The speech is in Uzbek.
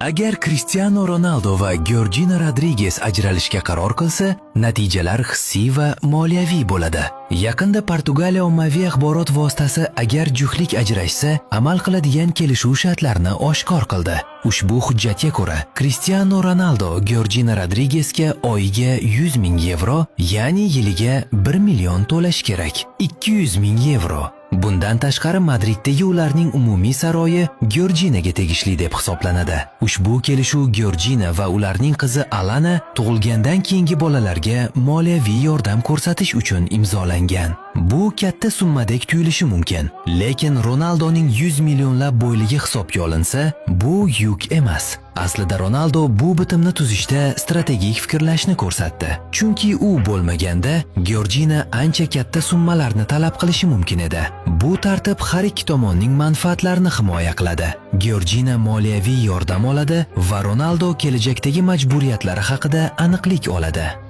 Agar Cristiano Ronaldo va Georgina Rodriguez ajralishga qaror qilsa, natijalar hissiy va moliyaviy bo'ladi. Yaqinda Portugaliya ommaviy axborot vositasi agar juftlik ajrashsa, amal qiladigan kelishuv shartlarini oshkor qildi. Ushbu hujjatga ko'ra, Cristiano Ronaldo Georgina Rodriguezga oyiga 100 ming yevro, ya'ni yiliga 1 million to'lash kerak. 200 ming yevro. Bundan tashqari Madriddagi ularning umumiy saroyi Georginaga tegishli deb hisoblanadi. Ushbu kelishuv Georgina va ularning qizi Alana tug'ilgandan keyingi bolalarga moliyaviy yordam ko'rsatish uchun imzolangan. Bu katta summadek tuyulishi mumkin, lekin Ronaldoning 100 millionlab boyligi hisobga olinsa, bu yuk emas. Aslida Ronaldo bu bitimni tuzishda strategik fikrlashni ko'rsatdi. Chunki u bo'lmaganda Georgina ancha katta summalarni talab qilishi mumkin edi. Bu tartib har ikki tomonning manfaatlarini himoya qiladi. Georgina moliyaviy yordam oladi va Ronaldo kelajakdagi majburiyatlari haqida aniqlik oladi.